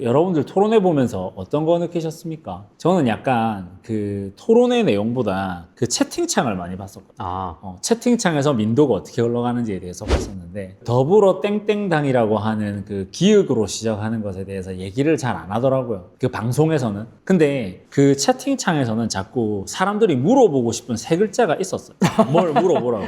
여러분들 토론회 보면서 어떤 거 느끼셨습니까? 저는 약간 그 토론회 내용보다 그 채팅창을 많이 봤었거든요. 채팅창에서 민도가 어떻게 흘러가는지에 대해서 봤었는데, 더불어 땡땡당이라고 하는 그 기역으로 시작하는 것에 대해서 얘기를 잘 안 하더라고요. 그 방송에서는. 근데 그 채팅창에서는 자꾸 사람들이 물어보고 싶은 세 글자가 있었어요. 뭘 물어보라고.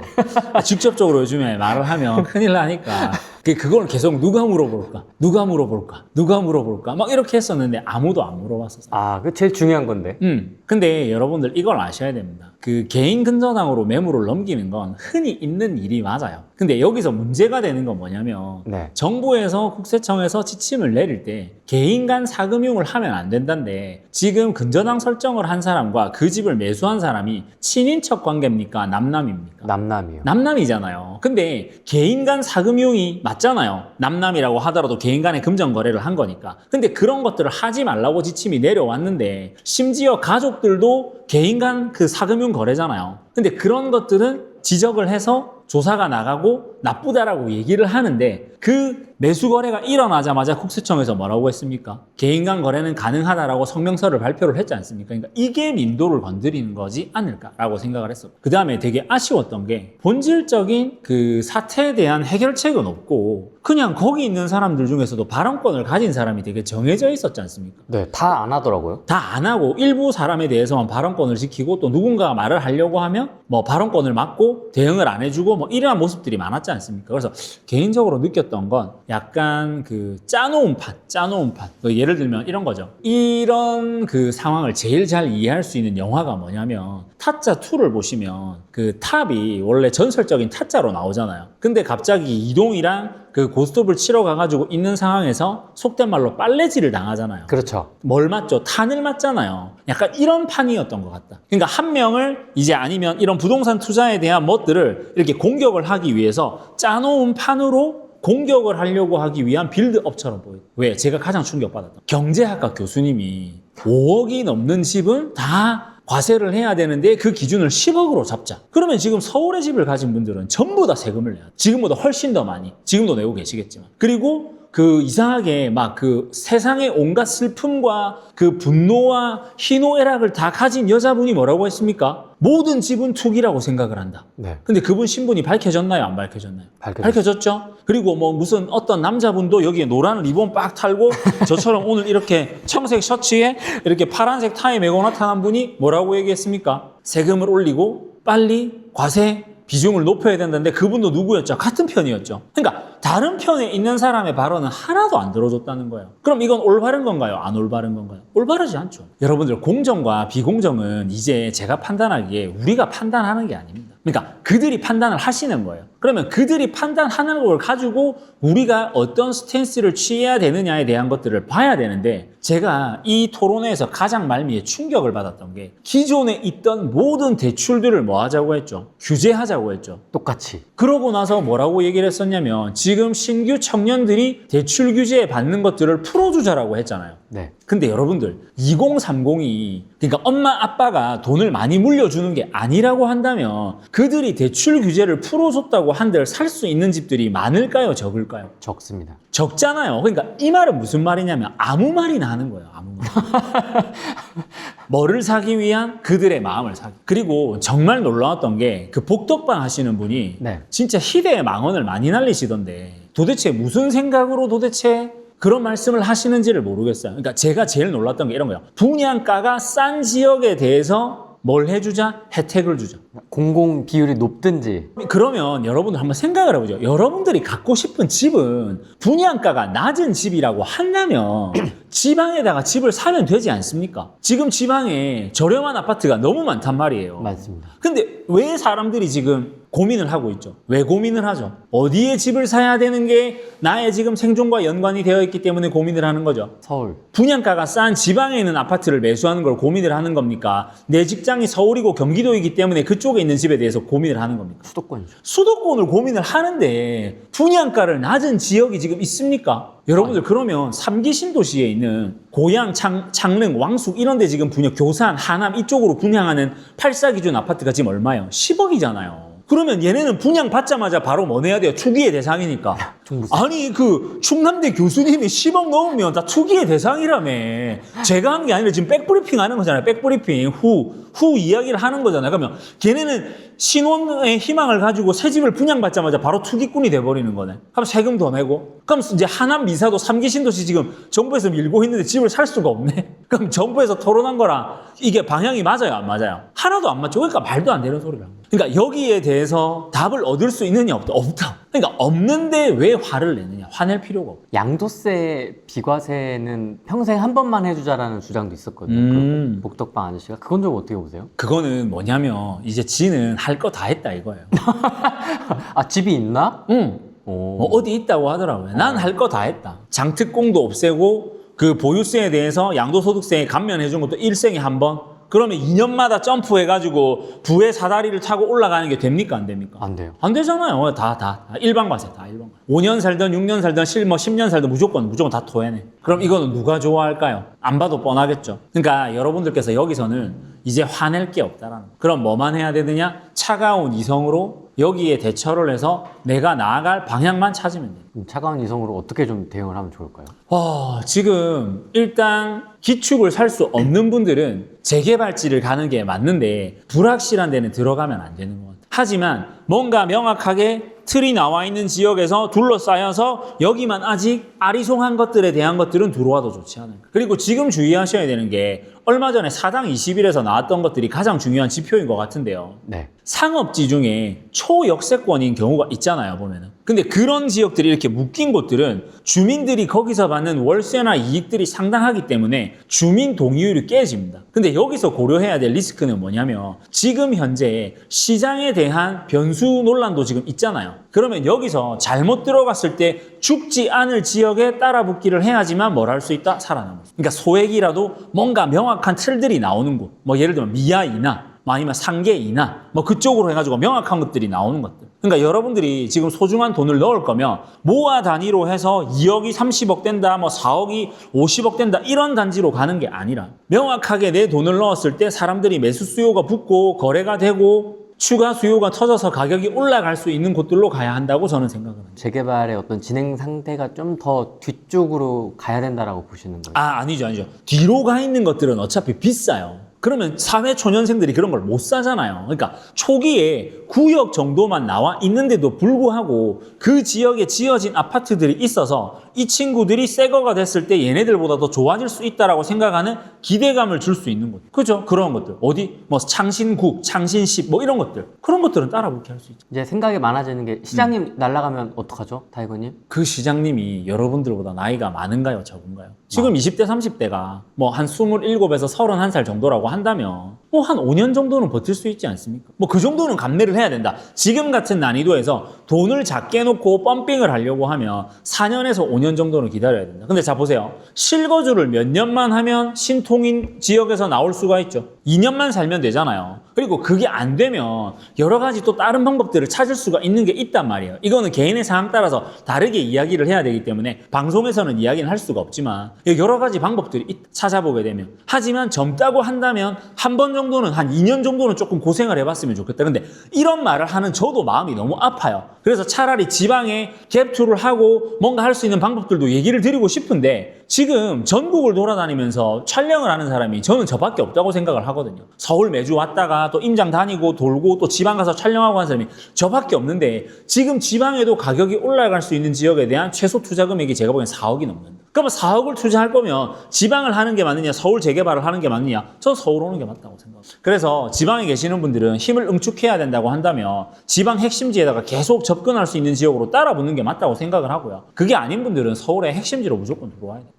직접적으로 요즘에 말을 하면 큰일 나니까 그걸 계속 누가 물어볼까? 누가 물어볼까? 누가 물어볼까? 막 이렇게 했었는데 아무도 안 물어봤었어요. 그 제일 중요한 건데. 근데 여러분들 이걸 아셔야 됩니다. 그 개인 근저당으로 매물을 넘기는 건 흔히 있는 일이 맞아요. 근데 여기서 문제가 되는 건 뭐냐면 정부에서 국세청에서 지침을 내릴 때 개인 간 사금융을 하면 안 된다는데, 지금 근저당 설정을 한 사람과 그 집을 매수한 사람이 친인척 관계입니까? 남남입니까? 남남이요. 남남이잖아요. 근데 개인 간 사금융이 맞잖아요. 남남이라고 하더라도 개인 간의 금전 거래를 한 거니까. 근데 그런 것들을 하지 말라고 지침이 내려왔는데, 심지어 가족들도 개인 간 그 사금융 거래잖아요. 근데 그런 것들은 지적을 해서 조사가 나가고 나쁘다라고 얘기를 하는데, 그 매수 거래가 일어나자마자 국세청에서 뭐라고 했습니까? 개인 간 거래는 가능하다라고 성명서를 발표를 했지 않습니까? 그러니까 이게 민도를 건드리는 거지 않을까라고 생각을 했어. 그 다음에 되게 아쉬웠던 게, 본질적인 그 사태에 대한 해결책은 없고 그냥 거기 있는 사람들 중에서도 발언권을 가진 사람이 되게 정해져 있었지 않습니까? 네, 다 안 하더라고요. 다 안 하고 일부 사람에 대해서만 발언권을 지키고, 또 누군가가 말을 하려고 하면 뭐 발언권을 막고 대응을 안 해주고 뭐 이러한 모습들이 많았지 않습니까? 그래서 개인적으로 느꼈던 건 약간 그 짜놓은 판. 예를 들면 이런 거죠. 이런 그 상황을 제일 잘 이해할 수 있는 영화가 뭐냐면, 타짜2를 보시면 그 탑이 원래 전설적인 타짜로 나오잖아요. 근데 갑자기 이동이랑 그 고스톱을 치러 가가지고 있는 상황에서 속된 말로 빨래질을 당하잖아요. 그렇죠. 뭘 맞죠? 탄을 맞잖아요. 약간 이런 판이었던 것 같다. 그러니까 한 명을 이제, 아니면 이런 부동산 투자에 대한 것들을 이렇게 공격을 하기 위해서 짜놓은 판으로 공격을 하려고 하기 위한 빌드업처럼 보여요. 왜? 제가 가장 충격받았던 경제학과 교수님이 5억이 넘는 집은 다 과세를 해야 되는데 그 기준을 10억으로 잡자. 그러면 지금 서울의 집을 가진 분들은 전부 다 세금을 내야 돼. 지금보다 훨씬 더 많이. 지금도 내고 계시겠지만. 그리고 그 이상하게 막 그 세상의 온갖 슬픔과 그 분노와 희노애락을 다 가진 여자분이 뭐라고 했습니까? 모든 집은 투기라고 생각을 한다. 근데 그분 신분이 밝혀졌나요? 안 밝혀졌나요? 밝혀졌죠? 그리고 뭐 무슨 어떤 남자분도 여기에 노란 리본 빡 탈고 저처럼 오늘 이렇게 청색 셔츠에 이렇게 파란색 타이 메고 나타난 분이 뭐라고 얘기했습니까? 세금을 올리고 빨리 과세 비중을 높여야 된다는데, 그분도 누구였죠? 같은 편이었죠. 그러니까 다른 편에 있는 사람의 발언은 하나도 안 들어줬다는 거예요. 그럼 이건 올바른 건가요? 안 올바른 건가요? 올바르지 않죠. 여러분들, 공정과 비공정은 이제 제가 판단하기에 우리가 판단하는 게 아닙니다. 그러니까 그들이 판단을 하시는 거예요. 그러면 그들이 판단하는 걸 가지고 우리가 어떤 스탠스를 취해야 되느냐에 대한 것들을 봐야 되는데, 제가 이 토론회에서 가장 말미에 충격을 받았던 게, 기존에 있던 모든 대출들을 뭐 하자고 했죠? 규제하자고 했죠. 똑같이. 그러고 나서 뭐라고 얘기를 했었냐면, 지금 신규 청년들이 대출 규제에 받는 것들을 풀어주자라고 했잖아요. 근데 여러분들, 2030이 그러니까 엄마 아빠가 돈을 많이 물려주는 게 아니라고 한다면, 그들이 대출 규제를 풀어줬다고 한들 살 수 있는 집들이 많을까요? 적을까요? 적습니다. 적잖아요. 그러니까 이 말은 무슨 말이냐면, 아무 말이나 하는 거예요. 아무 말. 뭐를 사기 위한? 그들의 마음을 사기. 그리고 정말 놀라웠던 게, 그 복덕방 하시는 분이 진짜 희대의 망언을 많이 날리시던데, 도대체 무슨 생각으로 도대체 그런 말씀을 하시는지를 모르겠어요. 그러니까 제가 제일 놀랐던 게 이런 거예요. 분양가가 싼 지역에 대해서 뭘 해주자? 혜택을 주자. 공공 비율이 높든지. 그러면 여러분들 한번 생각을 해보죠. 여러분들이 갖고 싶은 집은 분양가가 낮은 집이라고 한다면 지방에다가 집을 사면 되지 않습니까? 지금 지방에 저렴한 아파트가 너무 많단 말이에요. 맞습니다. 근데 왜 사람들이 지금 고민을 하고 있죠? 왜 고민을 하죠? 어디에 집을 사야 되는 게 나의 지금 생존과 연관이 되어 있기 때문에 고민을 하는 거죠. 서울. 분양가가 싼 지방에 있는 아파트를 매수하는 걸 고민을 하는 겁니까? 내 직장이 서울이고 경기도이기 때문에 그쪽에 있는 집에 대해서 고민을 하는 겁니까? 수도권이죠. 수도권을 고민을 하는데 분양가를 낮은 지역이 지금 있습니까? 여러분들, 그러면 3기 신도시에 있는 고양, 창릉, 왕숙 이런 데 지금 교산, 하남 이쪽으로 분양하는 8사 기준 아파트가 지금 얼마예요? 10억이잖아요. 그러면 얘네는 분양 받자마자 바로 뭐 내야 돼요? 투기의 대상이니까. 종부세. 아니 그 충남대 교수님이 10억 넘으면 다 투기의 대상이라며. 제가 한 게 아니라 지금 백브리핑 하는 거잖아요. 백브리핑 후 이야기를 하는 거잖아요. 그러면 걔네는 신혼의 희망을 가지고 새 집을 분양받자마자 바로 투기꾼이 돼버리는 거네. 그럼 세금 더 내고. 그럼 이제 하남 미사도 3기 신도시 지금 정부에서 밀고 있는데 집을 살 수가 없네. 그럼 정부에서 토론한 거랑 이게 방향이 맞아요, 안 맞아요? 하나도 안 맞죠. 그러니까 말도 안 되는 소리를 합니다. 그러니까 여기에 대해서 답을 얻을 수 있느냐 없다. 없다. 그러니까 없는데 왜 화를 내느냐. 화낼 필요가 없다. 양도세, 비과세는 평생 한 번만 해주자라는 주장도 있었거든요. 그 복덕방 아저씨가. 그건 좀 어떻게 보세요? 그거는 뭐냐면 이제 지는 할 거 다 했다 이거예요. 아, 집이 있나? 응. 오. 뭐 어디 있다고 하더라고요. 난 할 거 다 했다. 장특공도 없애고 그 보유세에 대해서 양도소득세에 감면해 준 것도 일생에 한 번. 그러면 2년마다 점프해가지고 부의 사다리를 타고 올라가는 게 됩니까? 안 됩니까? 안 돼요. 안 되잖아요. 다 일반과세 다 일반. 5년 살든 6년 살든 10년 살든 무조건 다 토해내. 그럼 이거는 누가 좋아할까요? 안 봐도 뻔하겠죠. 그러니까 여러분들께서 여기서는 이제 화낼 게 없다라는 거. 그럼 뭐만 해야 되느냐? 차가운 이성으로 여기에 대처를 해서 내가 나아갈 방향만 찾으면 돼요. 그럼 차가운 이성으로 어떻게 좀 대응을 하면 좋을까요? 지금 일단 기축을 살 수 없는 분들은 재개발지를 가는 게 맞는데 불확실한 데는 들어가면 안 되는 것 같아요. 하지만 뭔가 명확하게 틀이 나와 있는 지역에서 둘러싸여서 여기만 아직 아리송한 것들에 대한 것들은 들어와도 좋지 않을까. 그리고 지금 주의하셔야 되는 게 얼마 전에 사당 20일에서 나왔던 것들이 가장 중요한 지표인 것 같은데요. 네. 상업지 중에 초역세권인 경우가 있잖아요, 보면은. 근데 그런 지역들이 이렇게 묶인 곳들은 주민들이 거기서 받는 월세나 이익들이 상당하기 때문에 주민 동의율이 깨집니다. 근데 여기서 고려해야 될 리스크는 뭐냐면 지금 현재 시장에 대한 변수 논란도 지금 있잖아요. 그러면 여기서 잘못 들어갔을 때 죽지 않을 지역에 따라붙기를 해야지만 뭘 할 수 있다? 살아남을 수 있다. 그러니까 소액이라도 뭔가 명확한 틀들이 나오는 곳. 뭐 예를 들면 미아이나 뭐 아니면 상계이나 뭐 그쪽으로 해가지고 명확한 것들이 나오는 것들. 그러니까 여러분들이 지금 소중한 돈을 넣을 거면 모아 단위로 해서 2억이 30억 된다, 뭐 4억이 50억 된다 이런 단지로 가는 게 아니라 명확하게 내 돈을 넣었을 때 사람들이 매수 수요가 붙고 거래가 되고 추가 수요가 터져서 가격이 올라갈 수 있는 곳들로 가야 한다고 저는 생각을 합니다. 재개발의 어떤 진행 상태가 좀 더 뒤쪽으로 가야 된다라고 보시는 거예요? 아니죠. 뒤로 가 있는 것들은 어차피 비싸요. 그러면 사회 초년생들이 그런 걸 못 사잖아요. 그러니까 초기에 구역 정도만 나와 있는데도 불구하고 그 지역에 지어진 아파트들이 있어서 이 친구들이 새 거가 됐을 때 얘네들보다 더 좋아질 수 있다라고 생각하는 기대감을 줄 수 있는 거죠. 그죠? 그런 것들. 어디? 뭐 창신구, 창신시 뭐 이런 것들. 그런 것들은 따라붙게 할 수 있죠. 이제 생각이 많아지는 게 시장님 날아가면 어떡하죠? 타이거님? 그 시장님이 여러분들보다 나이가 많은가요? 적은가요? 지금 20대, 30대가 뭐 한 27에서 31살 정도라고 한다면 뭐 한 5년 정도는 버틸 수 있지 않습니까? 뭐 그 정도는 감내를 해야 된다. 지금 같은 난이도에서 돈을 작게 놓고 펌핑을 하려고 하면 4년에서 5년 정도는 기다려야 된다. 근데 자 보세요. 실거주를 몇 년만 하면 신통인 지역에서 나올 수가 있죠. 2년만 살면 되잖아요. 그리고 그게 안 되면 여러 가지 또 다른 방법들을 찾을 수가 있는 게 있단 말이에요. 이거는 개인의 상황 따라서 다르게 이야기를 해야 되기 때문에 방송에서는 이야기는 할 수가 없지만 여러 가지 방법들이 찾아보게 되면 하지만 젊다고 한다면 한 번 정도는 한 2년 정도는 조금 고생을 해봤으면 좋겠다. 근데 이런 말을 하는 저도 마음이 너무 아파요. 그래서 차라리 지방에 갭투를 하고 뭔가 할 수 있는 방법들도 얘기를 드리고 싶은데 지금 전국을 돌아다니면서 촬영을 하는 사람이 저는 저밖에 없다고 생각을 하거든요. 서울 매주 왔다가 또 임장 다니고 돌고 또 지방 가서 촬영하고 하는 사람이 저밖에 없는데 지금 지방에도 가격이 올라갈 수 있는 지역에 대한 최소 투자 금액이 제가 보기엔 4억이 넘는다. 그러면 4억을 투자할 거면 지방을 하는 게 맞느냐 서울 재개발을 하는 게 맞느냐 저 서울 오는 게 맞다고 생각합니다. 그래서 지방에 계시는 분들은 힘을 응축해야 된다고 한다면 지방 핵심지에다가 계속 접근할 수 있는 지역으로 따라붙는 게 맞다고 생각을 하고요. 그게 아닌 분들은 서울의 핵심지로 무조건 들어와야 돼요.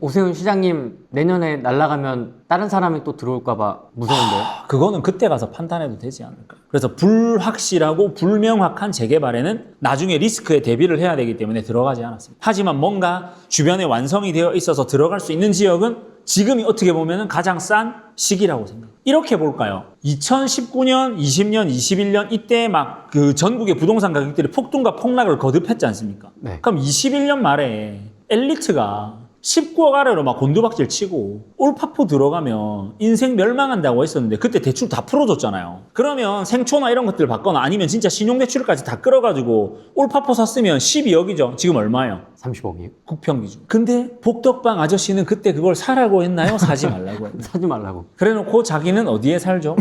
오세훈 시장님 내년에 날아가면 다른 사람이 또 들어올까 봐 무서운데요? 그거는 그때 가서 판단해도 되지 않을까. 그래서 불확실하고 불명확한 재개발에는 나중에 리스크에 대비를 해야 되기 때문에 들어가지 않았습니다. 하지만 뭔가 주변에 완성이 되어 있어서 들어갈 수 있는 지역은 지금이 어떻게 보면 가장 싼 시기라고 생각합니다. 이렇게 볼까요? 2019년, 20년, 21년 이때 막 그 전국의 부동산 가격들이 폭등과 폭락을 거듭했지 않습니까? 네. 그럼 21년 말에 엘리트가 10억 아래로 막 곤두박질 치고 올파포 들어가면 인생 멸망한다고 했었는데 그때 대출 다 풀어줬잖아요. 그러면 생초나 이런 것들 받거나 아니면 진짜 신용대출까지 다 끌어가지고 올파포 샀으면 12억이죠. 지금 얼마예요? 30억이요? 국평 기준. 근데 복덕방 아저씨는 그때 그걸 사라고 했나요? 사지 말라고 했나요? 사지 말라고. 그래놓고 자기는 어디에 살죠?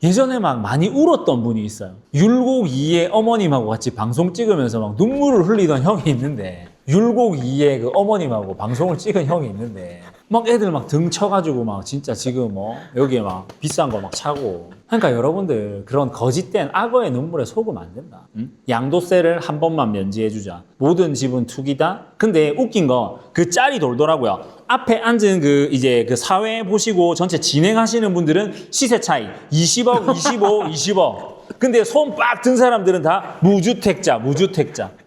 예전에 막 많이 울었던 분이 있어요. 율곡 2의 어머님하고 같이 방송 찍으면서 막 눈물을 흘리던 형이 있는데 율곡 2의 그 어머님하고 방송을 찍은 형이 있는데 막 애들 막 등 쳐가지고 막 진짜 지금 여기에 막 비싼 거 막 차고. 그러니까 여러분들 그런 거짓된 악어의 눈물에 속으면 안 된다. 응? 양도세를 한 번만 면제해주자. 모든 집은 투기다. 근데 웃긴 거 그 짤이 돌더라고요. 앞에 앉은 그 사회 보시고 전체 진행하시는 분들은 시세 차이 20억, 25, 20억. 근데 손 빡 든 사람들은 다 무주택자.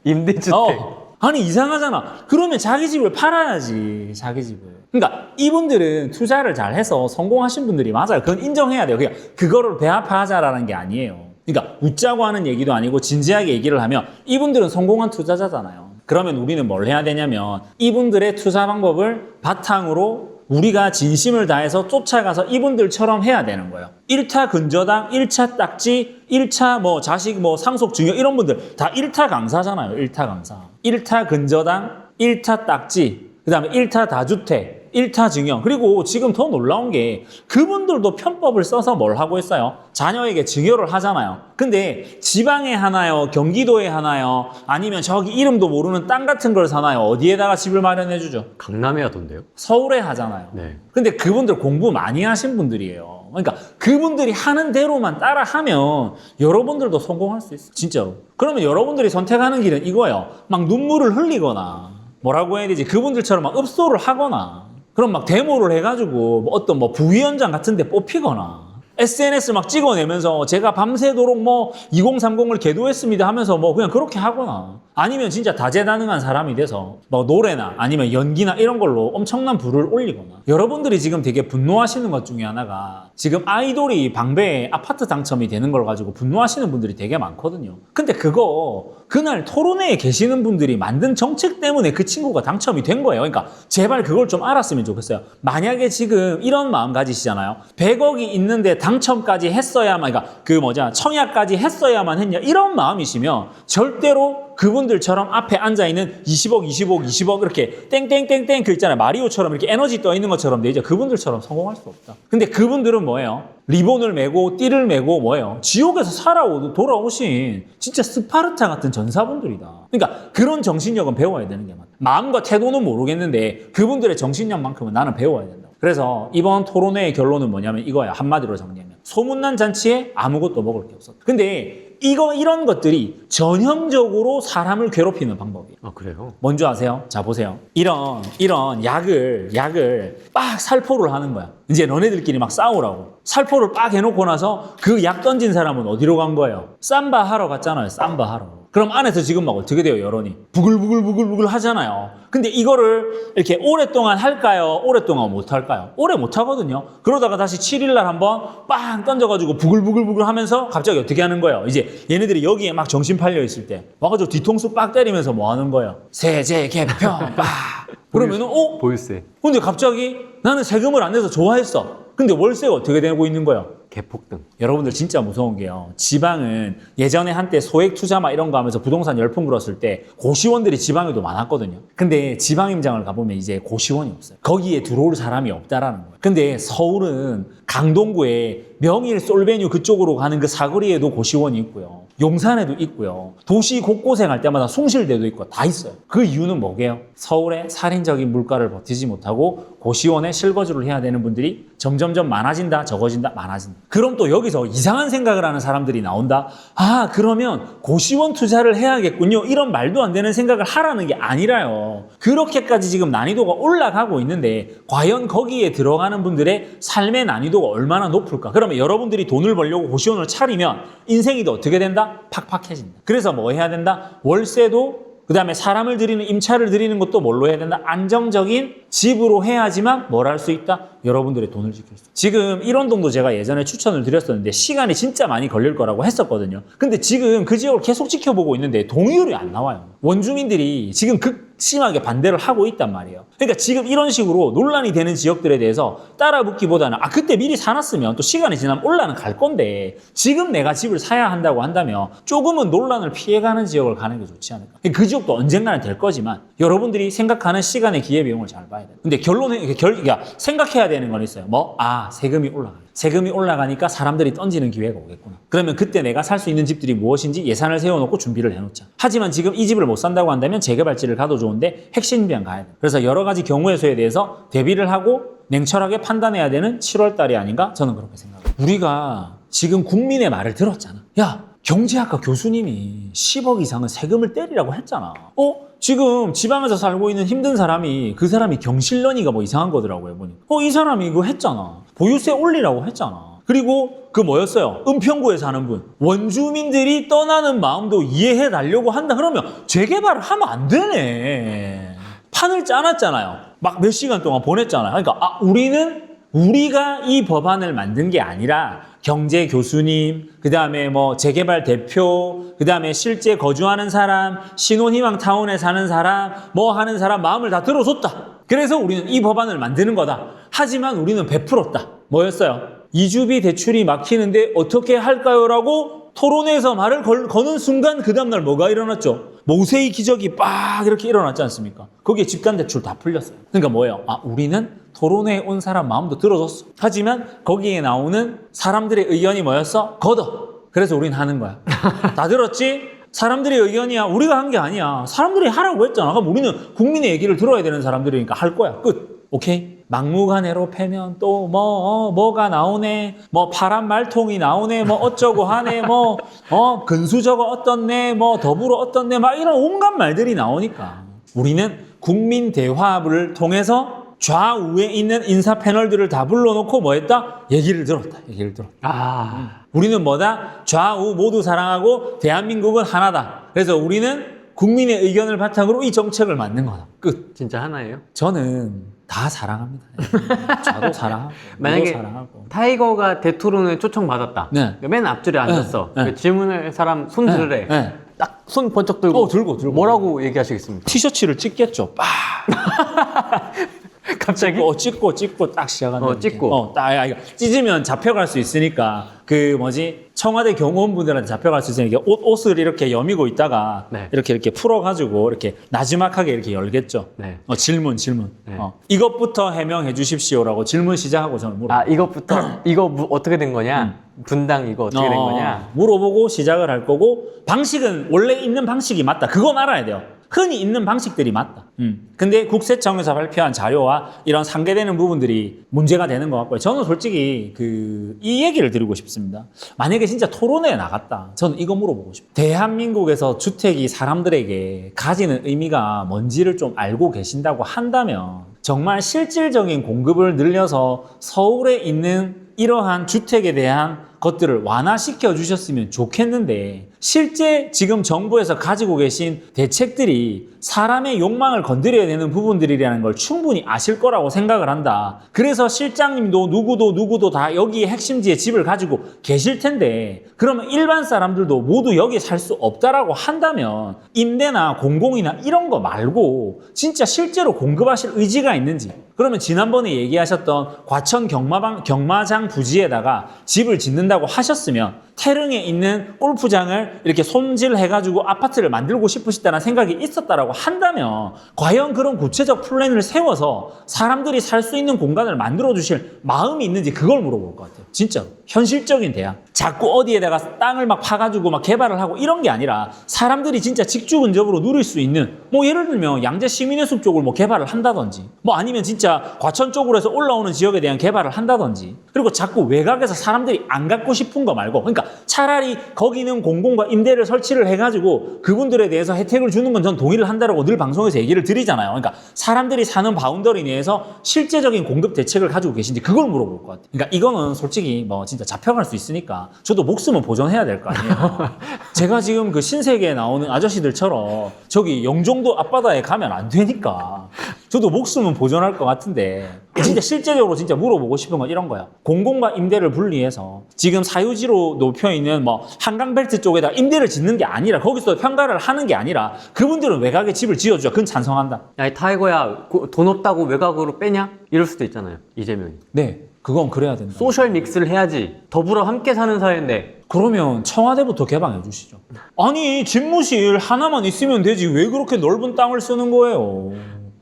임대주택. 아니 이상하잖아. 그러면 자기 집을 팔아야지. 자기 집을. 그러니까 이분들은 투자를 잘 해서 성공하신 분들이 맞아요. 그건 인정해야 돼요. 그냥 그거를 배합하자라는 게 아니에요. 그러니까 웃자고 하는 얘기도 아니고 진지하게 얘기를 하면 이분들은 성공한 투자자잖아요. 그러면 우리는 뭘 해야 되냐면 이분들의 투자 방법을 바탕으로 우리가 진심을 다해서 쫓아가서 이분들처럼 해야 되는 거예요. 1타 근저당, 1차 딱지, 1차 뭐 자식 뭐 상속 증여 이런 분들 다 1타 강사잖아요. 1타 강사. 1타 근저당, 1타 딱지, 그 다음에 1타 다주택, 1타 증여. 그리고 지금 더 놀라운 게 그분들도 편법을 써서 뭘 하고 있어요? 자녀에게 증여를 하잖아요. 근데 지방에 하나요? 경기도에 하나요? 아니면 저기 이름도 모르는 땅 같은 걸 사나요? 어디에다가 집을 마련해 주죠? 강남에 하던데요? 서울에 하잖아요. 네. 근데 그분들 공부 많이 하신 분들이에요. 그러니까 그분들이 하는 대로만 따라 하면 여러분들도 성공할 수 있어요. 진짜로. 그러면 여러분들이 선택하는 길은 이거예요. 막 눈물을 흘리거나 뭐라고 해야 되지? 그분들처럼 막 읍소를 하거나 그럼 막 데모를 해가지고 어떤 부위원장 같은 데 뽑히거나 SNS 막 찍어내면서 제가 밤새도록 2030을 계도했습니다 하면서 그냥 그렇게 하거나 아니면 진짜 다재다능한 사람이 돼서 노래나 아니면 연기나 이런 걸로 엄청난 부를 올리거나 여러분들이 지금 되게 분노하시는 것 중에 하나가 지금 아이돌이 방배에 아파트 당첨이 되는 걸 가지고 분노하시는 분들이 되게 많거든요. 근데 그거 그날 토론회에 계시는 분들이 만든 정책 때문에 그 친구가 당첨이 된 거예요. 그러니까 제발 그걸 좀 알았으면 좋겠어요. 만약에 지금 이런 마음 가지시잖아요. 100억이 있는데 당첨까지 했어야만 그러니까 청약까지 했어야만 했냐 이런 마음이시면 절대로 그분들처럼 앞에 앉아있는 20억, 20억, 20억 이렇게 땡땡땡땡 그 있잖아요. 마리오처럼 이렇게 에너지 떠 있는 것처럼 이제 그분들처럼 성공할 수 없다. 근데 그분들은 뭐예요? 리본을 메고 띠를 메고 뭐예요? 지옥에서 돌아오신 진짜 스파르타 같은 전사분들이다. 그러니까 그런 정신력은 배워야 되는 게 맞다. 마음과 태도는 모르겠는데 그분들의 정신력만큼은 나는 배워야 된다. 그래서 이번 토론회의 결론은 뭐냐면 이거야. 한마디로 정리하면 소문난 잔치에 아무것도 먹을 게 없었다. 근데 이런 것들이 전형적으로 사람을 괴롭히는 방법이에요. 아, 그래요? 뭔지 아세요? 자, 보세요. 이런 약을 빡 살포를 하는 거야. 이제 너네들끼리 막 싸우라고. 살포를 빡 해놓고 나서 그 약 던진 사람은 어디로 간 거예요? 삼바 하러 갔잖아요. 삼바 하러. 그럼 안에서 지금 막 어떻게 돼요, 여론이? 부글부글 하잖아요. 근데 이거를 이렇게 오랫동안 할까요? 오랫동안 못 할까요? 오래 못 하거든요. 그러다가 다시 7일날 한번 빵 던져가지고 부글부글 하면서 갑자기 어떻게 하는 거예요? 이제 얘네들이 여기에 막 정신 팔려 있을 때 와가지고 뒤통수 빡 때리면서 뭐 하는 거예요? 세제 개편 빡. 그러면은 보유세. 근데 갑자기 나는 세금을 안 내서 좋아했어. 근데 월세가 어떻게 되고 있는 거예요? 개폭등. 여러분들 진짜 무서운 게요. 지방은 예전에 한때 소액 투자 막 이런 거 하면서 부동산 열풍 불었을 때 고시원들이 지방에도 많았거든요. 근데 지방임장을 가보면 이제 고시원이 없어요. 거기에 들어올 사람이 없다라는 거예요. 근데 서울은 강동구에 명일 솔베뉴 그쪽으로 가는 그 사거리에도 고시원이 있고요. 용산에도 있고요. 도시 곳곳에 갈 때마다 숭실대도 있고 다 있어요. 그 이유는 뭐게요? 서울의 살인적인 물가를 버티지 못하고 고시원에 실거주를 해야 되는 분들이 점점점 많아진다, 적어진다, 많아진다. 그럼 또 여기서 이상한 생각을 하는 사람들이 나온다. 아, 그러면 고시원 투자를 해야겠군요. 이런 말도 안 되는 생각을 하라는 게 아니라요. 그렇게까지 지금 난이도가 올라가고 있는데 과연 거기에 들어가는 분들의 삶의 난이도가 얼마나 높을까? 그러면 여러분들이 돈을 벌려고 고시원을 차리면 인생이 더 어떻게 된다? 팍팍해진다. 그래서 뭐 해야 된다? 월세도 그 다음에 사람을 들이는 임차를 들이는 것도 뭘로 해야 된다? 안정적인 집으로 해야지만 뭘 할 수 있다? 여러분들의 돈을 지킬 수 있다. 지금 1원동도 제가 예전에 추천을 드렸었는데 시간이 진짜 많이 걸릴 거라고 했었거든요. 근데 지금 그 지역을 계속 지켜보고 있는데 동의율이 안 나와요. 원주민들이 지금 심하게 반대를 하고 있단 말이에요. 그러니까 지금 이런 식으로 논란이 되는 지역들에 대해서 따라 붙기보다는 그때 미리 사놨으면 또 시간이 지나면 올라는 갈 건데 지금 내가 집을 사야 한다고 한다면 조금은 논란을 피해가는 지역을 가는 게 좋지 않을까. 그 지역도 언젠가는 될 거지만 여러분들이 생각하는 시간의 기회비용을 잘 봐야 돼요. 근데 그러니까 생각해야 되는 건 있어요. 세금이 올라가. 세금이 올라가니까 사람들이 던지는 기회가 오겠구나. 그러면 그때 내가 살 수 있는 집들이 무엇인지 예산을 세워놓고 준비를 해놓자. 하지만 지금 이 집을 못 산다고 한다면 재개발지를 가도 좋은데 핵심비안 가야 돼. 그래서 여러 가지 경우의 수에 대해서 대비를 하고 냉철하게 판단해야 되는 7월 달이 아닌가? 저는 그렇게 생각합니다. 우리가 지금 국민의 말을 들었잖아. 야, 경제학과 교수님이 10억 이상은 세금을 때리라고 했잖아. 지금 지방에서 살고 있는 힘든 사람이 그 사람이 경실련이가 뭐 이상한 거더라고요, 보니. 이 사람이 이거 했잖아. 보유세 올리라고 했잖아. 그리고 그 뭐였어요? 은평구에 사는 분. 원주민들이 떠나는 마음도 이해해 달려고 한다. 그러면 재개발을 하면 안 되네. 판을 짜놨잖아요. 막 몇 시간 동안 보냈잖아요. 그러니까 우리가 이 법안을 만든 게 아니라 경제 교수님, 그 다음에 뭐 재개발 대표, 그 다음에 실제 거주하는 사람, 신혼희망 타운에 사는 사람, 뭐 하는 사람 마음을 다 들어줬다. 그래서 우리는 이 법안을 만드는 거다. 하지만 우리는 베풀었다. 뭐였어요? 이주비 대출이 막히는데 어떻게 할까요? 라고 토론회에서 말을 거는 순간 그 다음날 뭐가 일어났죠? 모세의 기적이 빡 이렇게 일어났지 않습니까? 거기에 집단 대출 다 풀렸어요. 그러니까 뭐예요? 우리는 토론회에 온 사람 마음도 들어줬어. 하지만 거기에 나오는 사람들의 의견이 뭐였어? 걷어. 그래서 우리는 하는 거야. 다 들었지? 사람들의 의견이야. 우리가 한 게 아니야. 사람들이 하라고 했잖아. 그럼 우리는 국민의 얘기를 들어야 되는 사람들이니까 할 거야. 끝. 오케이? 막무가내로 패면 또 뭐가 나오네. 뭐 파란 말통이 나오네. 뭐 어쩌고 하네. 근수저거 어떻네. 더불어 어떻네. 막 이런 온갖 말들이 나오니까. 우리는 국민 대화를 통해서 좌우에 있는 인사 패널들을 다 불러놓고 뭐 했다? 얘기를 들었다. 우리는 뭐다? 좌우 모두 사랑하고 대한민국은 하나다. 그래서 우리는 국민의 의견을 바탕으로 이 정책을 만든 거다. 끝. 진짜 하나예요? 저는 다 사랑합니다. 저도 사랑하고, 만약에 사랑하고. 타이거가 대토론을 초청받았다. 네. 맨 앞줄에 앉았어. 네. 질문할 사람 손 들으래. 네. 딱 손 번쩍 들고. 들고. 뭐라고 얘기하시겠습니까? 티셔츠를 찍겠죠. 빡. 갑자기? 찍고 딱 시작하는. 찍고. 이거 찢으면 잡혀갈 수 있으니까 청와대 경호원분들한테 잡혀갈 수 있으니까 옷을 이렇게 여미고 있다가 네. 이렇게 풀어가지고 이렇게 나지막하게 이렇게 열겠죠. 네. 질문. 네. 이것부터 해명해 주십시오라고 질문 시작하고 저는 물어요. 이거 어떻게 된 거냐? 분당 이거 어떻게 된 거냐? 물어보고 시작을 할 거고 방식은 원래 있는 방식이 맞다. 그건 알아야 돼요. 흔히 있는 방식들이 맞다. 근데 국세청에서 발표한 자료와 이런 상계되는 부분들이 문제가 되는 것 같고요. 저는 솔직히 이 얘기를 드리고 싶습니다. 만약에 진짜 토론회에 나갔다. 저는 이거 물어보고 싶어요. 대한민국에서 주택이 사람들에게 가지는 의미가 뭔지를 좀 알고 계신다고 한다면 정말 실질적인 공급을 늘려서 서울에 있는 이러한 주택에 대한 것들을 완화시켜 주셨으면 좋겠는데 실제 지금 정부에서 가지고 계신 대책들이 사람의 욕망을 건드려야 되는 부분들이라는 걸 충분히 아실 거라고 생각을 한다. 그래서 실장님도 누구도 다 여기 핵심지에 집을 가지고 계실 텐데 그러면 일반 사람들도 모두 여기 살 수 없다라고 한다면 임대나 공공이나 이런 거 말고 진짜 실제로 공급하실 의지가 있는지 그러면 지난번에 얘기하셨던 과천 경마장 부지에다가 집을 짓는다고 하셨으면 태릉에 있는 골프장을 이렇게 손질해가지고 아파트를 만들고 싶으시다는 생각이 있었다라고 한다면 과연 그런 구체적 플랜을 세워서 사람들이 살 수 있는 공간을 만들어 주실 마음이 있는지 그걸 물어볼 것 같아요. 진짜로. 현실적인 대안. 자꾸 어디에다가 땅을 막 파가지고 막 개발을 하고 이런 게 아니라 사람들이 진짜 직주 근접으로 누릴 수 있는 예를 들면 양재 시민의 숲 쪽을 개발을 한다든지 아니면 진짜 과천 쪽으로 해서 올라오는 지역에 대한 개발을 한다든지 그리고 자꾸 외곽에서 사람들이 안 갖고 싶은 거 말고 그러니까 차라리 거기는 공공과 임대를 설치를 해가지고 그분들에 대해서 혜택을 주는 건 전 동의를 한다라고 늘 방송에서 얘기를 드리잖아요. 그러니까 사람들이 사는 바운더리 내에서 실제적인 공급 대책을 가지고 계신지 그걸 물어볼 것 같아요. 그러니까 이거는 솔직히 진짜 잡혀갈 수 있으니까 저도 목숨은 보존해야 될 거 아니에요. 제가 지금 그 신세계에 나오는 아저씨들처럼 저기 영종 정도 앞바다에 가면 안 되니까. 저도 목숨은 보존할 것 같은데 진짜 실제적으로 진짜 물어보고 싶은 건 이런 거야. 공공과 임대를 분리해서 지금 사유지로 놓여 있는 뭐 한강벨트 쪽에다 임대를 짓는 게 아니라 거기서 평가를 하는 게 아니라 그분들은 외곽에 집을 지어주자. 그건 찬성한다. 야, 이 타이거야, 돈 없다고 외곽으로 빼냐? 이럴 수도 있잖아요, 이재명이. 네, 그건 그래야 된다. 소셜 믹스를 해야지. 더불어 함께 사는 사회인데. 그러면 청와대부터 개방해 주시죠. 아니 집무실 하나만 있으면 되지 왜 그렇게 넓은 땅을 쓰는 거예요.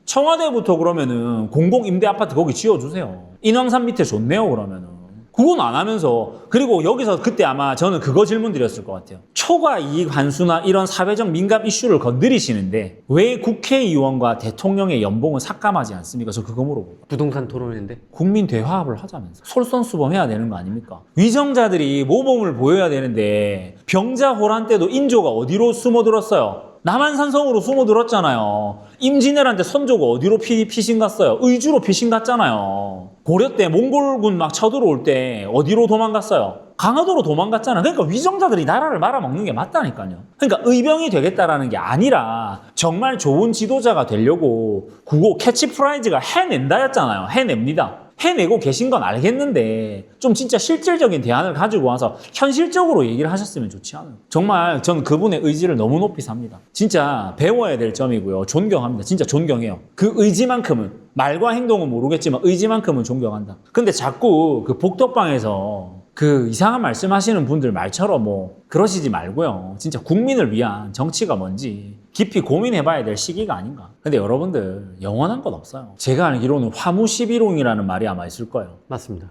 청와대부터 그러면은 공공 임대 아파트 거기 지어주세요. 인왕산 밑에 좋네요 그러면은. 그건 안 하면서 그리고 여기서 그때 아마 저는 그거 질문 드렸을 것 같아요. 초과 이익 환수나 이런 사회적 민감 이슈를 건드리시는데 왜 국회의원과 대통령의 연봉은 삭감하지 않습니까? 저 그거 물어보고. 부동산 토론인데. 국민 대화합을 하자면서 솔선수범해야 되는 거 아닙니까? 위정자들이 모범을 보여야 되는데 병자호란 때도 인조가 어디로 숨어들었어요? 남한산성으로 숨어들었잖아요. 임진왜란때 선조가 어디로 피신 갔어요? 의주로 피신 갔잖아요. 고려 때 몽골군 막 쳐들어올 때 어디로 도망갔어요? 강화도로 도망갔잖아요. 그러니까 위정자들이 나라를 말아먹는 게 맞다니까요. 그러니까 의병이 되겠다라는 게 아니라 정말 좋은 지도자가 되려고 그거 캐치프라이즈가 해낸다였잖아요. 해냅니다. 해내고 계신 건 알겠는데 좀 진짜 실질적인 대안을 가지고 와서 현실적으로 얘기를 하셨으면 좋지 않아요. 정말 전 그분의 의지를 너무 높이 삽니다. 진짜 배워야 될 점이고요. 존경합니다. 진짜 존경해요. 그 의지만큼은 말과 행동은 모르겠지만 의지만큼은 존경한다. 근데 자꾸 그 복덕방에서 그 이상한 말씀하시는 분들 말처럼 뭐 그러시지 말고요. 진짜 국민을 위한 정치가 뭔지 깊이 고민해봐야 될 시기가 아닌가. 근데 여러분들 영원한 건 없어요. 제가 알기로는 화무11홍이라는 말이 아마 있을 거예요. 맞습니다.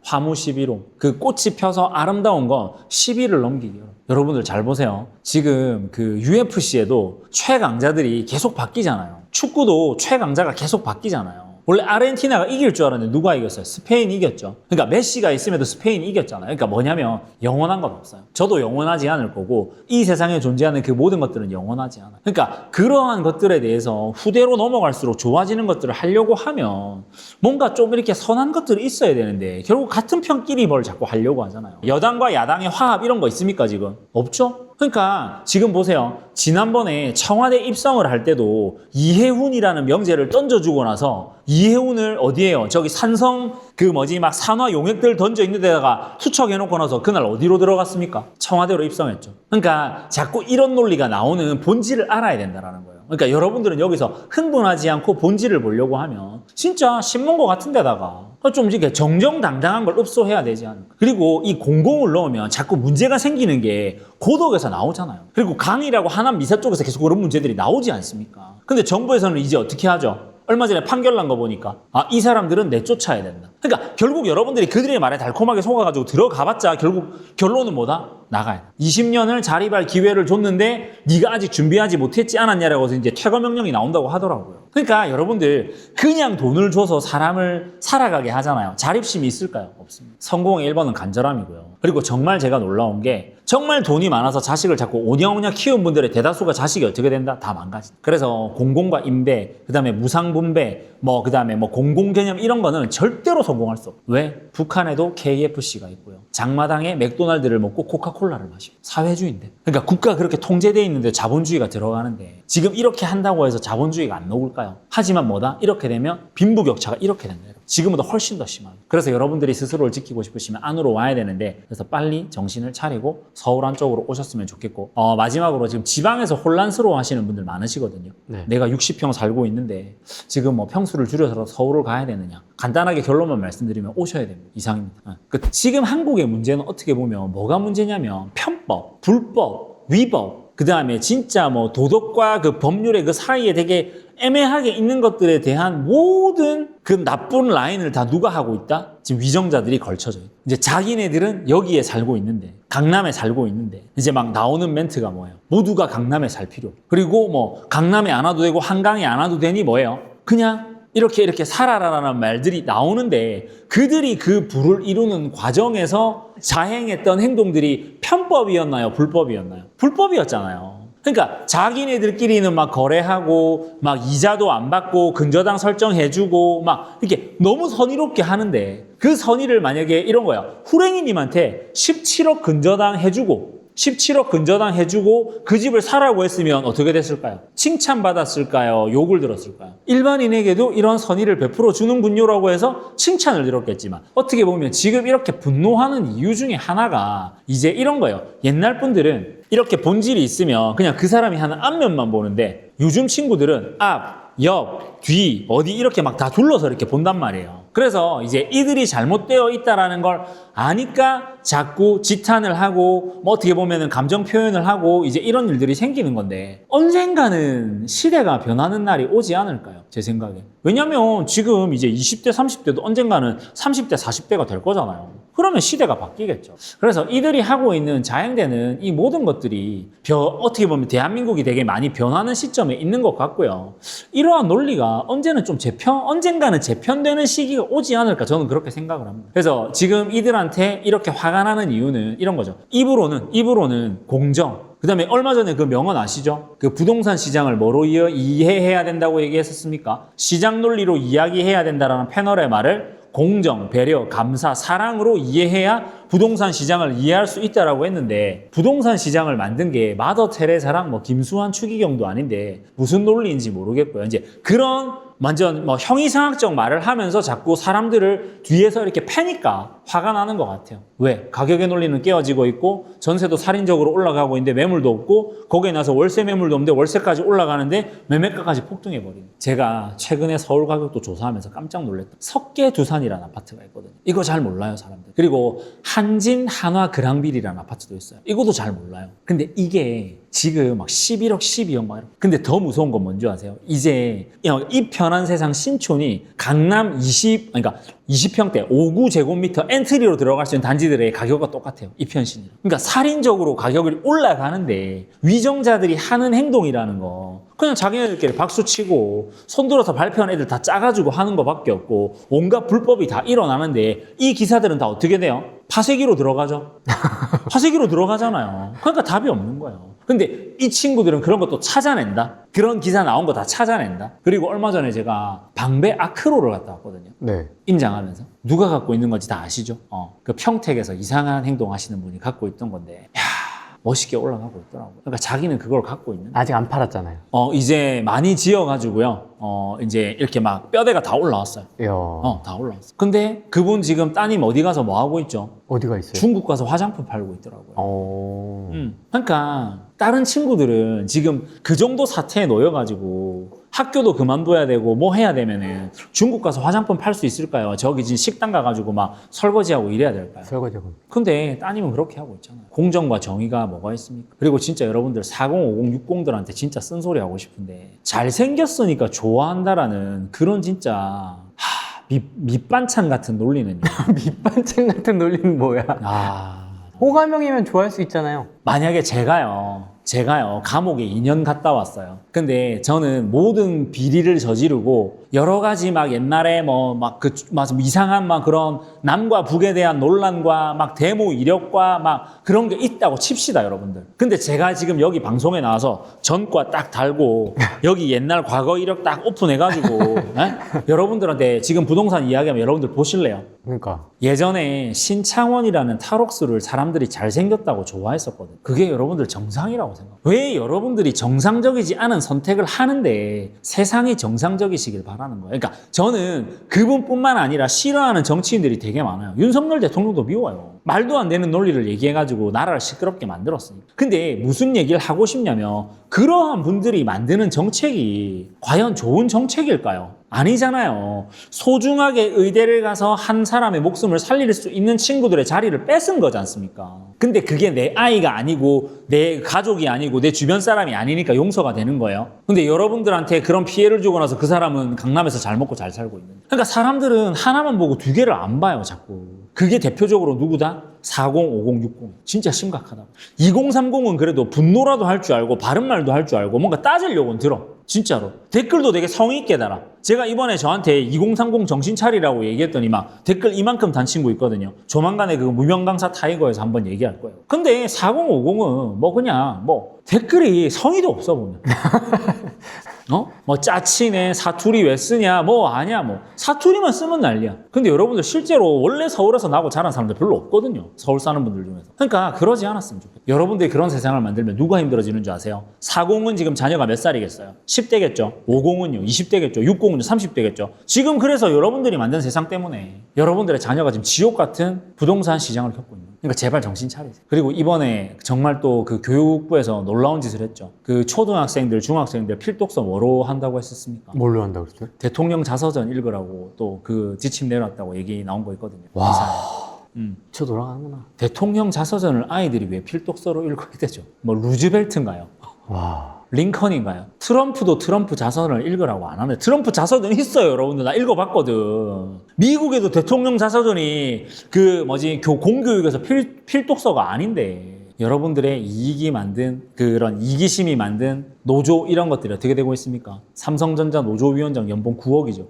화무11홍. 그 꽃이 펴서 아름다운 건 10일을 넘기기요. 여러분들 잘 보세요. 지금 그 UFC에도 최강자들이 계속 바뀌잖아요. 축구도 최강자가 계속 바뀌잖아요. 원래 아르헨티나가 이길 줄 알았는데 누가 이겼어요? 스페인이 이겼죠. 그러니까 메시가 있음에도 스페인이 이겼잖아요. 그러니까 뭐냐면 영원한 건 없어요. 저도 영원하지 않을 거고 이 세상에 존재하는 그 모든 것들은 영원하지 않아요. 그러니까 그러한 것들에 대해서 후대로 넘어갈수록 좋아지는 것들을 하려고 하면 뭔가 좀 이렇게 선한 것들이 있어야 되는데 결국 같은 편끼리 뭘 자꾸 하려고 하잖아요. 여당과 야당의 화합 이런 거 있습니까 지금? 없죠? 그러니까 지금 보세요. 지난번에 청와대 입성을 할 때도 이해훈이라는 명제를 던져주고 나서 이해훈을 어디에요? 저기 산성 막 산화 용액들 던져 있는 데다가 투척해놓고 나서 그날 어디로 들어갔습니까? 청와대로 입성했죠. 그러니까 자꾸 이런 논리가 나오는 본질을 알아야 된다는 거예요. 그러니까 여러분들은 여기서 흥분하지 않고 본질을 보려고 하면 진짜 신문고 같은 데다가 좀 이렇게 정정당당한 걸 읍소해야 되지 않을까. 그리고 이 공공을 넣으면 자꾸 문제가 생기는 게 고덕에서 나오잖아요. 그리고 강이라고 하남 미사 쪽에서 계속 그런 문제들이 나오지 않습니까? 근데 정부에서는 이제 어떻게 하죠? 얼마 전에 판결 난 거 보니까 이 사람들은 내쫓아야 된다. 그러니까 결국 여러분들이 그들의 말에 달콤하게 속아가지고 들어가봤자 결국 결론은 뭐다? 나가야 돼. 20년을 자립할 기회를 줬는데 네가 아직 준비하지 못했지 않았냐라고 해서 이제 퇴거 명령이 나온다고 하더라고요. 그러니까 여러분들 그냥 돈을 줘서 사람을 살아가게 하잖아요. 자립심이 있을까요? 없습니다. 성공의 1번은 간절함이고요. 그리고 정말 제가 놀라운 게 정말 돈이 많아서 자식을 자꾸 오냐오냐 키운 분들의 대다수가 자식이 어떻게 된다? 다 망가진다. 그래서 공공과 임대, 그다음에 무상분배, 그다음에 공공개념 이런 거는 절대로 성공할 수 없어요. 왜? 북한에도 KFC가 있고요. 장마당에 맥도날드를 먹고 코카콜라를 마시고 사회주의인데. 그러니까 국가가 그렇게 통제되어 있는데 자본주의가 들어가는데 지금 이렇게 한다고 해서 자본주의가 안 녹을까요? 하지만 뭐다? 이렇게 되면 빈부격차가 이렇게 된다. 지금보다 훨씬 더 심합니다. 그래서 여러분들이 스스로를 지키고 싶으시면 안으로 와야 되는데 그래서 빨리 정신을 차리고 서울 안쪽으로 오셨으면 좋겠고 마지막으로 지금 지방에서 혼란스러워 하시는 분들 많으시거든요. 네. 내가 60평 살고 있는데 지금 평수를 줄여서 서울을 가야 되느냐. 간단하게 결론만 말씀드리면 오셔야 됩니다. 이상입니다. 지금 한국의 문제는 어떻게 보면 뭐가 문제냐면 편법, 불법, 위법 그 다음에 진짜 도덕과 그 법률의 그 사이에 되게 애매하게 있는 것들에 대한 모든 그 나쁜 라인을 다 누가 하고 있다? 지금 위정자들이 걸쳐져요. 이제 자기네들은 여기에 살고 있는데, 강남에 살고 있는데, 이제 막 나오는 멘트가 뭐예요? 모두가 강남에 살 필요. 그리고 강남에 안 와도 되고 한강에 안 와도 되니 뭐예요? 그냥 이렇게 살아라라는 말들이 나오는데 그들이 그 부를 이루는 과정에서 자행했던 행동들이 편법이었나요? 불법이었나요? 불법이었잖아요. 그러니까 자기네들끼리는 막 거래하고 막 이자도 안 받고 근저당 설정해주고 막 이렇게 너무 선의롭게 하는데 그 선의를 만약에 이런 거야. 후랭이님한테 17억 근저당 해주고 17억 근저당 해주고 그 집을 사라고 했으면 어떻게 됐을까요? 칭찬받았을까요? 욕을 들었을까요? 일반인에게도 이런 선의를 베풀어 주는군요라고 해서 칭찬을 들었겠지만 어떻게 보면 지금 이렇게 분노하는 이유 중에 하나가 이제 이런 거예요. 옛날 분들은 이렇게 본질이 있으면 그냥 그 사람이 하는 앞면만 보는데 요즘 친구들은 앞, 옆, 뒤, 어디 이렇게 막 다 둘러서 이렇게 본단 말이에요. 그래서 이제 이들이 잘못되어 있다라는 걸 아니까 자꾸 지탄을 하고 뭐 어떻게 보면은 감정 표현을 하고 이제 이런 일들이 생기는 건데 언젠가는 시대가 변하는 날이 오지 않을까요? 제 생각에. 왜냐면 지금 이제 20대, 30대도 언젠가는 30대, 40대가 될 거잖아요. 그러면 시대가 바뀌겠죠. 그래서 이들이 하고 있는 자행되는 이 모든 것들이 어떻게 보면 대한민국이 되게 많이 변하는 시점에 있는 것 같고요. 이러한 논리가 언젠가는 재편되는 시기가 오지 않을까 저는 그렇게 생각을 합니다. 그래서 지금 이들한테 이렇게 화가 나는 이유는 이런 거죠. 입으로는 공정. 그 다음에 얼마 전에 그 명언 아시죠? 그 부동산 시장을 뭐로 이해해야 된다고 얘기했었습니까? 시장 논리로 이야기해야 된다라는 패널의 말을 공정, 배려, 감사, 사랑으로 이해해야 부동산 시장을 이해할 수 있다라고 했는데 부동산 시장을 만든 게 마더 테레사랑 뭐 김수환, 추기경도 아닌데 무슨 논리인지 모르겠고요. 이제 그런 완전 뭐 형이상학적 말을 하면서 자꾸 사람들을 뒤에서 이렇게 패니까 화가 나는 것 같아요. 왜? 가격의 논리는 깨어지고 있고 전세도 살인적으로 올라가고 있는데 매물도 없고 거기에 나서 월세 매물도 없는데 월세까지 올라가는데 매매가까지 폭등해버리는. 제가 최근에 서울 가격도 조사하면서 깜짝 놀랐다. 석계두산이라는 아파트가 있거든요. 이거 잘 몰라요, 사람들. 그리고 한진 한화 그랑빌이라는 아파트도 있어요. 이것도 잘 몰라요. 근데 이게 지금 막 11억, 12억 막 이렇게. 근데 더 무서운 건 뭔지 아세요? 이제 이 편한 세상 신촌이 강남 20평대 5구제곱미터 엔트리로 들어갈 수 있는 단지들의 가격과 똑같아요. 이 편신이랑. 그러니까 살인적으로 가격이 올라가는데 위정자들이 하는 행동이라는 거 그냥 자기네들끼리 박수치고 손들어서 발표한 애들 다 짜가지고 하는 거밖에 없고 온갖 불법이 다 일어나는데 이 기사들은 다 어떻게 돼요? 파쇄기로 들어가죠. 파쇄기로 들어가잖아요. 그러니까 답이 없는 거예요. 근데 이 친구들은 그런 것도 찾아낸다. 그런 기사 나온 거 다 찾아낸다. 그리고 얼마 전에 제가 방배 아크로를 갔다 왔거든요. 네. 임장하면서. 누가 갖고 있는 건지 다 아시죠? 그 평택에서 이상한 행동 하시는 분이 갖고 있던 건데 멋있게 올라가고 있더라고요. 그러니까 자기는 그걸 갖고 있는. 아직 안 팔았잖아요. 이제 많이 지어가지고요. 이제 이렇게 막 뼈대가 다 올라왔어요. 이야. 다 올라왔어요. 근데 그분 지금 따님 어디 가서 뭐 하고 있죠? 어디가 있어요? 중국 가서 화장품 팔고 있더라고요. 그러니까 다른 친구들은 지금 그 정도 사태에 놓여가지고 학교도 그만둬야 되고 뭐 해야 되면은 중국 가서 화장품 팔 수 있을까요? 저기 지금 식당 가가지고 막 설거지하고 이래야 될까요? 설거지하고. 근데 따님은 그렇게 하고 있잖아요. 공정과 정의가 뭐가 있습니까? 그리고 진짜 여러분들 40, 50, 60들한테 진짜 쓴소리 하고 싶은데 잘생겼으니까 좋아한다라는 그런 진짜 밑반찬 같은 논리는요. 밑반찬 같은 논리는 뭐야? 호감형이면 좋아할 수 있잖아요. 만약에 제가요 감옥에 2년 갔다 왔어요. 근데 저는 모든 비리를 저지르고 여러 가지 막 옛날에 이상한 막 그런 남과 북에 대한 논란과 막 데모 이력과 막 그런 게 있다고 칩시다, 여러분들. 근데 제가 지금 여기 방송에 나와서 전과 딱 달고 여기 옛날 과거 이력 딱 오픈해가지고 여러분들한테 지금 부동산 이야기하면 여러분들 보실래요? 그러니까. 예전에 신창원이라는 탈옥수를 사람들이 잘생겼다고 좋아했었거든요. 그게 여러분들 정상이라고 생각해요. 왜 여러분들이 정상적이지 않은 선택을 하는데 세상이 정상적이시길 바라는 거예요. 그러니까 저는 그분뿐만 아니라 싫어하는 정치인들이 되게 많아요. 윤석열 대통령도 미워요. 말도 안 되는 논리를 얘기해가지고 나라를 시끄럽게 만들었으니까. 근데 무슨 얘기를 하고 싶냐면 그러한 분들이 만드는 정책이 과연 좋은 정책일까요? 아니잖아요. 소중하게 의대를 가서 한 사람의 목숨을 살릴 수 있는 친구들의 자리를 뺏은 거지 않습니까? 근데 그게 내 아이가 아니고 내 가족이 아니고 내 주변 사람이 아니니까 용서가 되는 거예요. 근데 여러분들한테 그런 피해를 주고 나서 그 사람은 강남에서 잘 먹고 잘 살고 있는. 그러니까 사람들은 하나만 보고 두 개를 안 봐요, 자꾸. 그게 대표적으로 누구다? 40, 50, 60. 진짜 심각하다. 2030은 그래도 분노라도 할 줄 알고 바른말도 할 줄 알고 뭔가 따지려고는 들어. 진짜로. 댓글도 되게 성의 있게 달아. 제가 이번에 저한테 2030 정신 차리라고 얘기했더니 막 댓글 이만큼 단 친구 있거든요. 조만간에 그 무명 강사 타이거에서 한번 얘기할 거예요. 근데 40, 50은 뭐 그냥 뭐 댓글이 성의도 없어 보면. 뭐 짜치네, 사투리 왜 쓰냐, 뭐 아냐, 뭐 사투리만 쓰면 난리야. 근데 여러분들 실제로 원래 서울에서 나고 자란 사람들 별로 없거든요. 서울 사는 분들 중에서. 그러니까 그러지 않았으면 좋겠어요. 여러분들이 그런 세상을 만들면 누가 힘들어지는 줄 아세요? 40은 지금 자녀가 몇 살이겠어요? 10대겠죠. 50은요, 20대겠죠. 60은요, 30대겠죠. 지금 그래서 여러분들이 만든 세상 때문에 여러분들의 자녀가 지금 지옥 같은 부동산 시장을 겪고 있는 거예요. 그러니까 제발 정신 차리세요. 그리고 이번에 정말 또 그 교육부에서 놀라운 짓을 했죠. 그 초등학생들, 중학생들 필독서 뭐로 한다고 했었습니까? 뭘로 한다고 그랬어요? 대통령 자서전 읽으라고 또 그 지침 내놨다고 얘기 나온 거 있거든요. 와. 기사에. 쳐 돌아가는구나. 대통령 자서전을 아이들이 왜 필독서로 읽어야 되죠? 뭐 루즈벨트인가요? 와. 링컨인가요? 트럼프도 트럼프 자서전을 읽으라고 안 하네. 트럼프 자서전 있어요, 여러분들. 나 읽어봤거든. 미국에도 대통령 자서전이 그 뭐지 공교육에서 필독서가 아닌데. 여러분들의 이익이 만든 그런 이기심이 만든 노조 이런 것들이 어떻게 되고 있습니까? 삼성전자 노조위원장 연봉 9억이죠.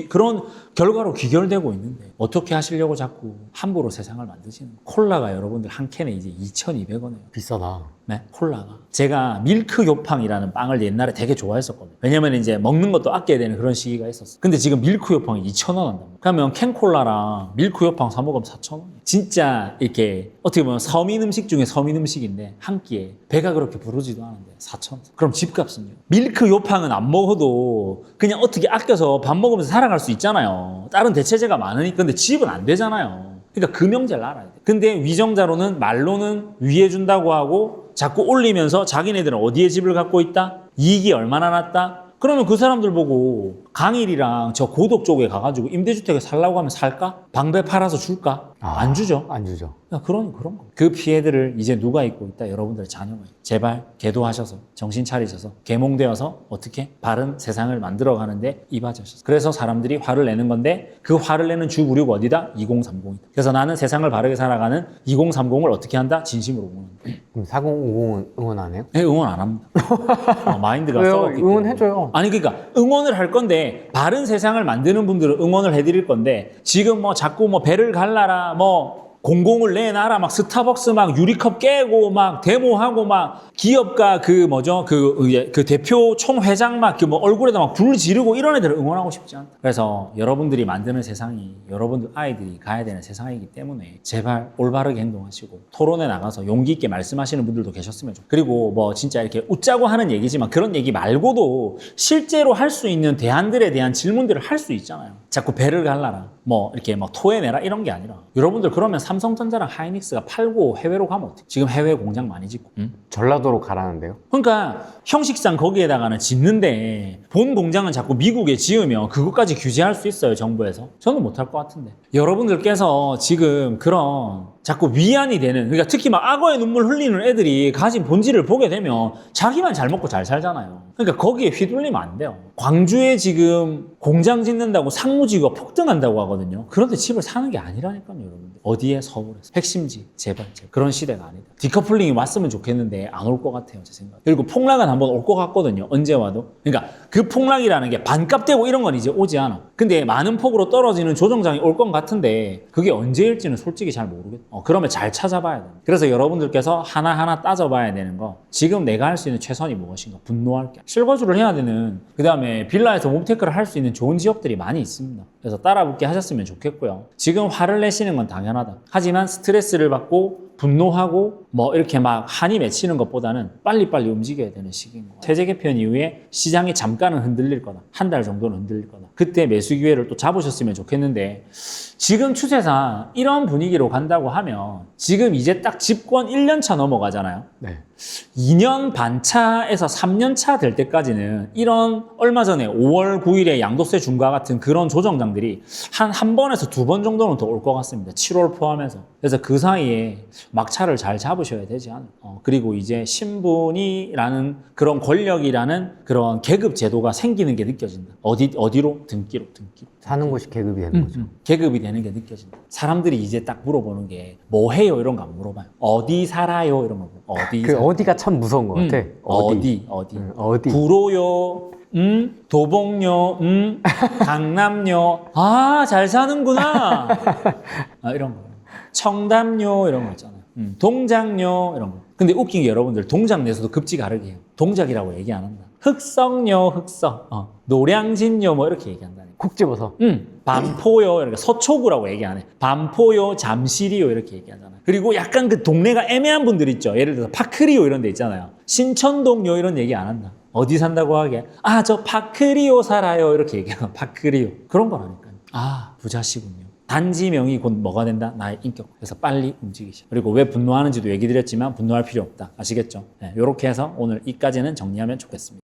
그런 결과로 귀결되고 있는데 어떻게 하시려고 자꾸 함부로 세상을 만드시는 거예요? 콜라가 여러분들 한 캔에 이제 2,200원이에요. 비싸다. 네, 콜라가. 제가 밀크 요팡이라는 빵을 옛날에 되게 좋아했었거든요. 왜냐면 이제 먹는 것도 아껴야 되는 그런 시기가 있었어요. 근데 지금 밀크 요팡이 2,000원 한단 말이에요. 그러면 캔콜라랑 밀크 요팡 사 먹으면 4,000원. 진짜 이렇게 어떻게 보면 서민 음식 중에 서민 음식인데 한 끼에 배가 그렇게 부르지도 않은데 4,000원. 그럼 집값은요? 밀크 요팡은 안 먹어도 그냥 어떻게 아껴서 밥 먹으면서 살아갈 수 있잖아요. 다른 대체재가 많으니까. 근데 집은 안 되잖아요. 그러니까 금형제를 알아야 돼. 근데 위정자로는 말로는 위해 준다고 하고 자꾸 올리면서 자기네들은 어디에 집을 갖고 있다? 이익이 얼마나 났다? 그러면 그 사람들 보고 강일이랑 저 고덕 쪽에 가가지고 임대주택에 살라고 하면 살까? 방배 팔아서 줄까? 안 주죠. 안 주죠. 그런 거. 그 피해들을 이제 누가 입고 있다? 여러분들의 자녀가. 제발 계도하셔서 정신 차리셔서 계몽되어서 어떻게 바른 세상을 만들어가는데 임하셔서. 그래서 사람들이 화를 내는 건데 그 화를 내는 주구류가 어디다? 2030이다. 그래서 나는 세상을 바르게 살아가는 2030을 어떻게 한다? 진심으로 응원한다. 그럼 4050은 응원 안 해요? 네, 응원 안 합니다. 마인드가 왜요? 썩었기 때문에. 응원해줘요. 아니 그러니까 응원을 할 건데 바른 세상을 만드는 분들은 응원을 해드릴 건데 지금 뭐 자꾸 뭐 배를 갈라라 뭐 공공을 내놔라 막 스타벅스 막 유리컵 깨고 막 데모하고 막 기업가 그 뭐죠 그 대표 총회장 막 그 뭐 얼굴에다 막 불 지르고 이런 애들을 응원하고 싶지 않다. 그래서 여러분들이 만드는 세상이 여러분들 아이들이 가야 되는 세상이기 때문에 제발 올바르게 행동하시고 토론에 나가서 용기 있게 말씀하시는 분들도 계셨으면 좋겠고 그리고 뭐 진짜 이렇게 웃자고 하는 얘기지만 그런 얘기 말고도 실제로 할 수 있는 대안들에 대한 질문들을 할 수 있잖아요. 자꾸 배를 갈라라 뭐 이렇게 막 토해내라 이런 게 아니라 여러분들 그러면 삼성전자랑 하이닉스가 팔고 해외로 가면 어떻게? 지금 해외 공장 많이 짓고. 응? 전라도로 가라는데요? 그러니까 형식상 거기에다가는 짓는데 본 공장은 자꾸 미국에 지으면 그것까지 규제할 수 있어요, 정부에서? 저는 못할 것 같은데. 여러분들께서 지금 그런 자꾸 위안이 되는 그러니까 특히 막 악어의 눈물 흘리는 애들이 가진 본질을 보게 되면 자기만 잘 먹고 잘 살잖아요. 그러니까 거기에 휘둘리면 안 돼요. 광주에 지금 공장 짓는다고 상무지구가 폭등한다고 하거든요. 그런데 집을 사는 게 아니라니까요, 여러분들. 어디에? 서울에서. 핵심지. 제발. 그런 시대가 아니다. 디커플링이 왔으면 좋겠는데 안 올 것 같아요, 제 생각. 그리고 폭락은 한번 올 것 같거든요. 언제 와도. 그러니까 그 폭락이라는 게 반값 되고 이런 건 이제 오지 않아. 근데 많은 폭으로 떨어지는 조정장이 올 것 같은데 그게 언제일지는 솔직히 잘 모르겠다. 그러면 잘 찾아봐야 돼요. 그래서 여러분들께서 하나하나 따져봐야 되는 거 지금 내가 할 수 있는 최선이 무엇인가 분노할 게 실거주를 해야 되는 그 다음에 빌라에서 홈테크를 할 수 있는 좋은 지역들이 많이 있습니다. 그래서 따라붙게 하셨으면 좋겠고요. 지금 화를 내시는 건 당연하다. 하지만 스트레스를 받고 분노하고 뭐 이렇게 막 한이 맺히는 것보다는 빨리빨리 움직여야 되는 시기인 거예요. 세제 개편 이후에 시장이 잠깐은 흔들릴 거다. 한 달 정도는 흔들릴 거다. 그때 매수 기회를 또 잡으셨으면 좋겠는데 지금 추세상 이런 분위기로 간다고 하면 지금 이제 딱 집권 1년 차 넘어가잖아요. 네. 2년 반 차에서 3년 차 될 때까지는 이런 얼마 전에 5월 9일에 양도세 중과 같은 그런 조정장들이 한 번에서 두 번 정도는 더 올 것 같습니다. 7월 포함해서. 그래서 그 사이에 막차를 잘 잡으셔야 되지 않을까. 그리고 이제 신분이라는 그런 권력이라는 그런 계급 제도가 생기는 게 느껴진다. 어디로? 등기로. 사는 곳이 계급이 되는 거죠. 계급이 되는 게 느껴진다. 사람들이 이제 딱 물어보는 게 뭐 해요? 이런 거 안 물어봐요. 어디 살아요? 이런 거. 어디가 참 무서운 것 같아. 어디. 어디. 구로요. 도봉요. 강남요. 아, 잘 사는구나. 이런 거. 청담요 이런 거 있잖아요. 동작요 이런 거. 근데 웃긴 게 여러분들 동작 내에서도 급지 가르게 해요. 동작이라고 얘기 안 한다. 흑성요, 흑서. 노량진요 뭐 이렇게 얘기한다. 콕 집어서. 반포요, 그러니까 서초구라고 얘기 안 해. 반포요, 잠실이요 이렇게 얘기하잖아요. 그리고 약간 그 동네가 애매한 분들 있죠. 예를 들어서 파크리오 이런 데 있잖아요. 신천동요 이런 얘기 안 한다. 어디 산다고 하게? 아, 저 파크리오 살아요 이렇게 얘기해요. 파크리오. 그런 거라니까요. 아, 부자시군요. 단지명이 곧 뭐가 된다? 나의 인격. 그래서 빨리 움직이시오. 그리고 왜 분노하는지도 얘기 드렸지만 분노할 필요 없다. 아시겠죠? 네, 이렇게 해서 오늘 이까지는 정리하면 좋겠습니다.